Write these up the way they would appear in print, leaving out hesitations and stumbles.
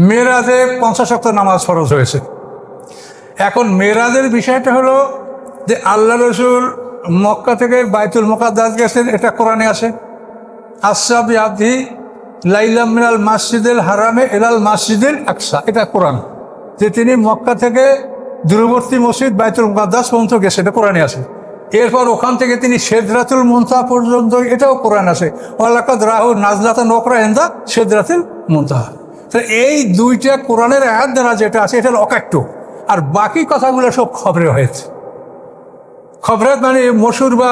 মেরাজে 50 ওয়াক্ত নামাজ ফরজ হয়েছে। এখন মেরাজের বিষয়টা হলো যে আল্লাহ রসুল মক্কা থেকে বাইতুল মুকাদ্দাস গেছেন, এটা কোরআনে আছে। আসরা বিআবদি লাইলাম মিনাল মসজিদুল হারামে ইলাল মসজিদুল আকসা, এটা কোরআন। যে তিনি মক্কা থেকে দূরবর্তী মসজিদ বাইতুল মুকাদ্দাস পর্যন্ত গেছে, এটা কোরআনে আছে। এরপর ওখান থেকে তিনি সিদরাতুল মুনতাহা পর্যন্ত, এটাও কোরআন আছে। ওয়ালাকাদ রাহু নাজলাতান উখরা ইনদা সিদরাতুল মুনতাহা। তো এই দুইটা কোরআনের আয়াত দ্বারা যেটা আছে এটা হলো অকাট্য, আর বাকি কথাগুলো সব খবরে হয়েছে। খবরাত মানে মশুর বা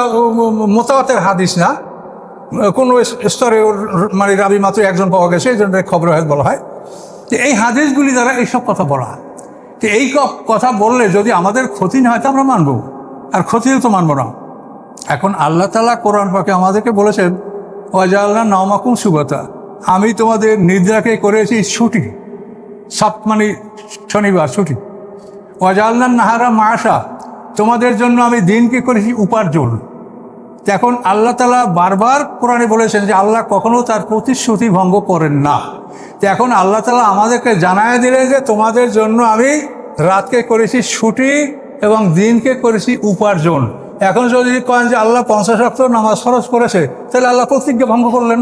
মোতাওয়াতের হাদিস না, কোনো স্তরে মানে রাবি মাত্র একজন পাওয়া গেছে, এই জন্য খবর বলা হয়। তো এই হাদিসগুলি দ্বারা এইসব কথা বলা। তো এই কথা বললে যদি আমাদের ক্ষতি না হয় তো আমরা মানব, আর ক্ষতিও তো মানব না। এখন আল্লাহ তাআলা কোরআন পাকে আমাদেরকে বলেছেন ওয়াজআলনা নাওমাকুম সুবাতা, আমি তোমাদের নিদ্রাকে করেছি ছুটি, সপ্তাহ মানে শনিবার ছুটি। ওয়াজআলনা নাহারা মাআশা, তোমাদের জন্য আমি দিনকে করেছি উপার্জন। এখন আল্লাহ তাআলা বারবার কোরআনে বলেছেন যে আল্লাহ কখনো তার প্রতিশ্রুতি ভঙ্গ করেন না। এখন আল্লাহ তাআলা আমাদেরকে জানায় দিলেন যে তোমাদের জন্য আমি রাতকে করেছি ছুটি এবং দিনকে করেছি উপার্জন। এখন যদি কয়েন যে আল্লাহ 50 ওয়াক্ত নামাজ ফরজ করেছে, তাহলে আল্লাহ প্রতিজ্ঞা ভঙ্গ করলেন।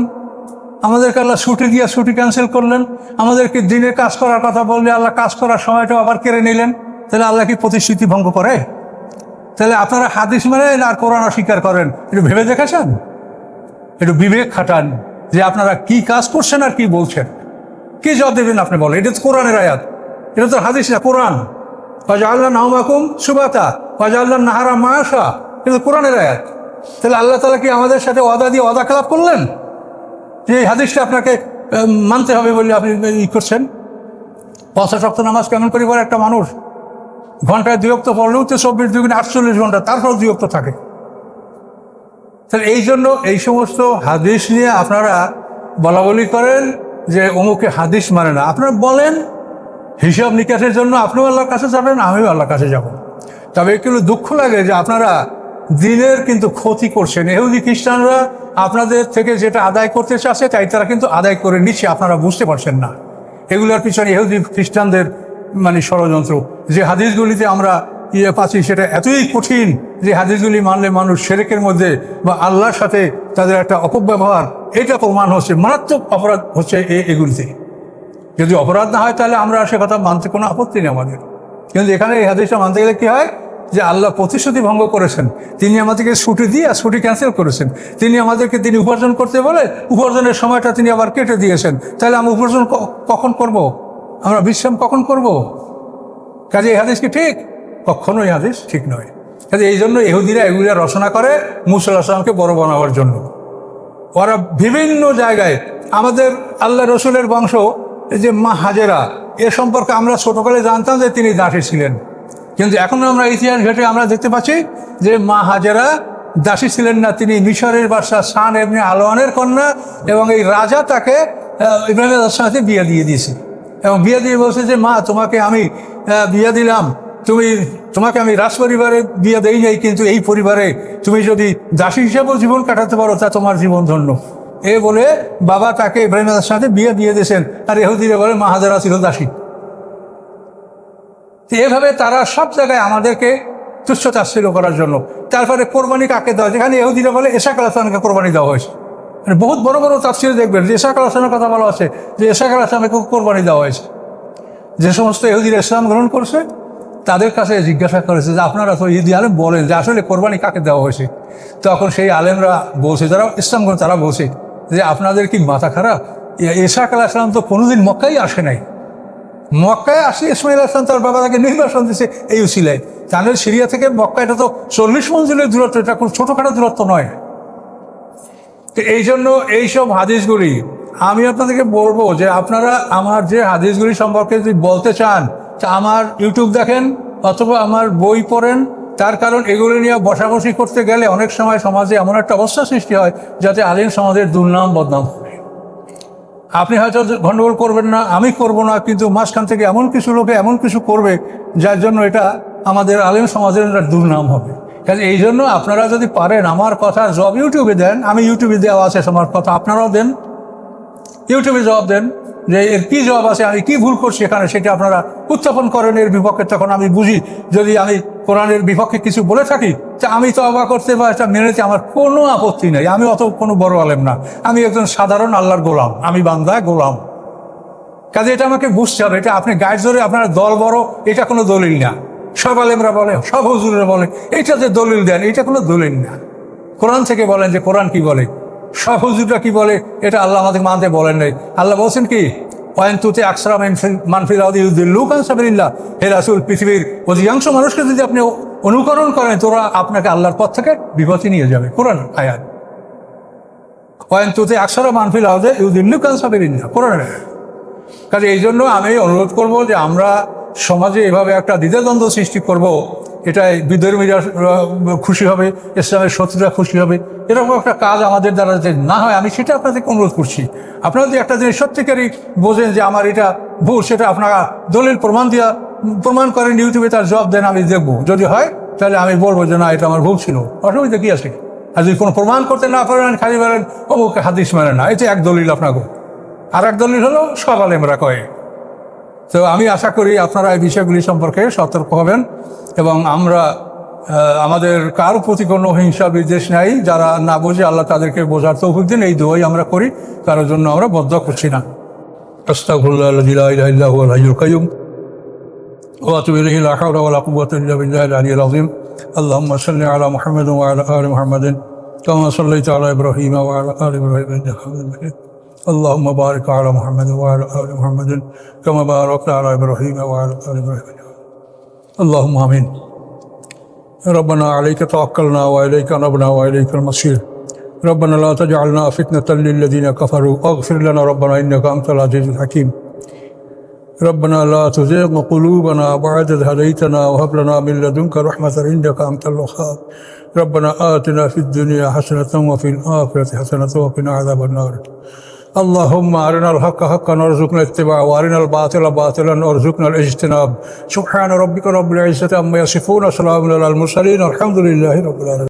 আমাদেরকে আল্লাহ ছুটি দিয়ে ছুটি ক্যান্সেল করলেন। আমাদেরকে দিনে কাজ করার কথা বললে আল্লাহ কাজ করার সময়টাও আবার কেড়ে নিলেন। তাহলে আল্লাহ কি প্রতিশ্রুতি ভঙ্গ করে? তাহলে আপনারা হাদিস মানেন আর কোরআন অস্বীকার করেন, একটু ভেবে দেখেছেন? একটু বিবেক খাটান যে আপনারা কি কাজ করছেন আর কি বলছেন। কি জবাব দেবেন আপনি বলেন? এটা তো কোরআনের আয়াত, এটা তো হাদিস না, কোরআন। ওয়াজআলনা নাওমাকুম সুবাতা ওয়াজআলনা নাহারা মাআশা, এটা তো কোরআনের আয়াত। তাহলে আল্লাহ তাআলা কি আমাদের সাথে ওয়াদা দিয়ে ওয়াদা খেলাপ করলেন যে এই হাদিসটা আপনাকে মানতে হবে বলে আপনি ই করছেন? 50 ওয়াক্ত নামাজ কেমন করে পড়ে একটা মানুষ? ঘন্টায় 2 ওয়াক্ত পড়লেও তো 24 দুগুণে 48 ঘন্টা, তারপর 2 ওয়াক্ত থাকে। তাহলে এই জন্য এই সমস্ত হাদিস নিয়ে আপনারা বলা বলি করেন যে অমুকে হাদিস মানে না। আপনারা বলেন হিসাব নিকাশের জন্য আপনিও আল্লাহর কাছে যাবেন, আমিও আল্লাহর কাছে যাব। তবে একটু দুঃখ লাগে যে আপনারা দিনের কিন্তু ক্ষতি করছেন। ইহুদি খ্রিস্টানরা আপনাদের থেকে যেটা আদায় করতে চাচ্ছে তাই তারা কিন্তু আদায় করে নিচ্ছে, আপনারা বুঝতে পারছেন না। এগুলোর পিছনে ইহুদি খ্রিস্টানদের মানে ষড়যন্ত্র। যে হাদিসগুলিতে আমরা পাচ্ছি সেটা এতই কঠিন যে হাদিসগুলি মানলে মানুষ শিরকের মধ্যে বা আল্লাহর সাথে তাদের একটা অপব্যবহার, এটা প্রমাণ হচ্ছে। মারাত্মক অপরাধ হচ্ছে এগুলিতে। যদি অপরাধ না হয় তাহলে আমরা সে কথা মানতে কোনো আপত্তি নেই আমাদের। কিন্তু এখানে এই হাদিসটা মানতে গেলে কী হয় যে আল্লাহ প্রতিশ্রুতি ভঙ্গ করেছেন। তিনি আমাদেরকে ছুটি দিয়ে ছুটি ক্যান্সেল করেছেন। তিনি আমাদেরকে তিনি উপার্জন করতে বলে উপার্জনের সময়টা তিনি আবার কেটে দিয়েছেন। তাহলে আমরা উপার্জন কখন করব? আমরা বিশ্রাম কখন করব? কাজে এই হাদিস কি ঠিক? কখনো এই হাদিস ঠিক নয়। কাজে এই জন্য ইহুদিরা এগুলো রচনা করে মুসা আলাইহিস সালামকে বড় বানাবার জন্য। ওরা বিভিন্ন জায়গায় আমাদের আল্লাহ রসুলের বংশ যে মা হাজেরা, এ সম্পর্কে আমরা ছোটকালে জানতাম যে তিনি দাসী ছিলেন। কিন্তু এখন আমরা ইতিহাস ঘেঁটে আমরা দেখতে পাচ্ছি যে মা হাজেরা দাসী ছিলেন না, তিনি মিশরের বাদশাহ সান ইবনে আলওয়ানের কন্যা, এবং এই রাজা তাকে ইব্রাহিম আলাইহিস সালামের সাথে বিয়ে দিয়ে দিয়েছে। এবং বিয়ে দিয়ে বলছে যে মা তোমাকে আমি বিয়ে দিলাম, তোমাকে আমি রাজপরিবারে বিয়ে দেই নাই, কিন্তু এই পরিবারে তুমি যদি দাসী হিসাবেও জীবন কাটাতে পারো তা তোমার জীবন ধন্য। এ বলে বাবা তাকে ইব্রাহিম আলাইহিস সাথে বিয়ে দিয়ে দিয়েছেন। আর ইহুদিরা বলে মা হাজেরা ছিল দাসী। এভাবে তারা সব জায়গায় আমাদেরকে তুচ্ছ তাচ্ছিল্য করার জন্য। তারপরে কোরবানি কাকে দেওয়া, যেখানে ইহুদিরা বলে ইসহাক আলাইহিস সালামকে কোরবানি দেওয়া হয়েছে। মানে বহুত বড় বড় তাফসীর দেখবেন যে ইসহাক আলাইহিস সালামের কথা বলা আছে যে ইসহাক আলাইহিস সালামকে কোরবানি দেওয়া হয়েছে। যে সমস্ত ইহুদিরা ইসলাম গ্রহণ করছে তাদের কাছে জিজ্ঞাসা করেছে যে আপনারা তো ইহুদি আলেম বলেন যে আসলে কোরবানি কাকে দেওয়া হয়েছে। তখন সেই আলেমরা বলছে, যারা ইসলাম গ্রহণ তারা বলছে যে আপনাদের কি মাথা খারাপ? ইসহাক আলাইহিস সালাম তো কোনোদিন মক্কায় আসে নাই। মক্কায় আসে ইসমাইল আলাইহিস সালাম, তার বাবা তাকে নির্বাসন দিয়েছে এই উসিলায়। তাহলে সিরিয়া থেকে মক্কা এটা তো 40 মঞ্জিলের দূরত্ব, এটা কোনো ছোটোখাটো দূরত্ব নয়। তো এই জন্য এইসব হাদিসগুলি আমি আপনাদেরকে বলবো যে আপনারা আমার যে হাদিসগুলি সম্পর্কে যদি বলতে চান তা আমার ইউটিউব দেখেন অথবা আমার বই পড়েন। তার কারণ এগুলো নিয়ে বসাবসি করতে গেলে অনেক সময় সমাজে এমন একটা অবস্থা সৃষ্টি হয় যাতে আলিম সমাজের দুর্নাম বদনাম হবে। আপনি হয়তো গণ্ডগোল করবেন না, আমি করব না, কিন্তু মাঝখান থেকে এমন কিছু লোকে এমন কিছু করবে যার জন্য এটা আমাদের আলিম সমাজের একটা দুর্নাম হবে। কাজে এই জন্য আপনারা যদি পারেন আমার কথা জবাব ইউটিউবে দেন, আমি ইউটিউবে দেওয়া আছে আমার কথা, আপনারাও দেন, ইউটিউবে জবাব দেন। যে এর কী জবাব আছে, আমি কি ভুল করছি এখানে, সেটা আপনারা উত্থাপন করেন এর বিপক্ষে। তখন আমি বুঝি যদি আমি কোরআনের বিপক্ষে কিছু বলে থাকি, তা আমি তওবা করতে বা এটা মেনে নিতে আমার কোনো আপত্তি নেই। আমি অত কোনো বড় আলেম না, আমি একজন সাধারণ আল্লাহর গোলাম, আমি বান্দা গোলাম। কাজে এটা আমাকে বুঝতে হবে। এটা আপনি গায়ের জোরে আপনার দল বড়, এটা কোনো দলিল না। সব আলেমরা বলে, সব হুজুরেরা বলে এইটা যে দলিল দেন, এটা কোনো দলিল না। কোরআন থেকে বলেন যে কোরআন কি বলে, সব হুজুররা কি বলে, এটা আল্লাহ আমাদের মানতে বলেন নাই। আল্লাহ বলছেন কি, ওয়াইনতুতে আকসারা মানফিল আরদি ইউদিল্লুকা আন সাবিলিল্লাহ, হে রাসূল, পৃথিবীর অধিকাংশ মানুষকে যদি আপনি অনুকরণ করেন, তোরা আপনাকে আল্লাহর পথ থেকে বিপথে নিয়ে যাবে। কোরআন আয়াত, ওয়াইনতুতে আকসারা মানফিল আরদি ইউদিল্লুকা আন সাবিলিল্লাহ, কোরআন। কাজে এই জন্য আমি অনুরোধ করব যে আমরা সমাজে এভাবে একটা দ্বিধাদ্বন্দ্ব সৃষ্টি করব, এটাই বিধর্মীরা খুশি হবে, ইসলামের শত্রুরা খুশি হবে, এরকম একটা কাজ আমাদের দ্বারা যে না হয়, আমি সেটা আপনাদেরকে অনুরোধ করছি। আপনারা যদি একটা জিনিস সত্যিকারই বোঝেন যে আমার এটা ভুল, সেটা আপনারা দলিল প্রমাণ করেন, ইউটিউবে তার জবাব দেন, আমি দেখবো। যদি হয় তাহলে আমি বলবো যে না, এটা আমার ভুল ছিল, অসুবিধা কী আছে। আর যদি কোনো প্রমাণ করতে না পারেন, খালি বলেন ওকে হাদিস মানে না, এটা এক দলিল আপনাকে। আর এক দলিল হলো সব আলেমরা কয়। তো আমি আশা করি আপনারা এই বিষয়গুলি সম্পর্কে সতর্ক হবেন এবং আমরা আমাদের কারো প্রতি কোনো হিংসা বিদ্বেষ নাই। যারা না বোঝে আল্লাহ তাদেরকে বোঝার তৌফিক দিন, এই দোয়াই আমরা করি, কারোর জন্য আমরা বদ্ধ করছি না। আস্তাগফিরুল্লাহ আল্লাযী লা ইলাহা ইল্লা হুয়াল হাইয়ুল কাইয়্যুম ওয়া আতুবু ইলাইহি লা হাওলা ওয়া লা কুওয়াতা ইল্লা বিল্লাহিল আলিয়্যিল আযীম। আল্লাহুম্মা সাল্লি আলা মুহাম্মাদিন ওয়া আলা আলি মুহাম্মাদিন কামা সাল্লাইতা আলা ইব্রাহিম ওয়া আলা আলি ইব্রাহিম ইন্নাকা হামিদুম মাজিদ। اللهم بارك على محمد وعلى آل محمد كما باركت على إبراهيم وعلى آل إبراهيم. اللهم آمين. ربنا عليك توكلنا وإليك أنبنا وإليك المصير. ربنا لا تجعلنا فتنة للذين كفروا واغفر لنا ربنا إنك أنت العزيز الحكيم. ربنا لا تزغ قلوبنا بعد إذ هديتنا وهب لنا من لدنك رحمة إنك أنت الوهاب. ربنا آتنا في الدنيا حسنة وفي الآخرة حسنة وقنا عذاب النار. اللهم أرنا الحق حقا وارزقنا اتباعه وأرنا الباطل باطلا وارزقنا الاجتناب. سبحان ربك رب العزة عما يصفون وسلام على المرسلين والحمد لله رب العالمين.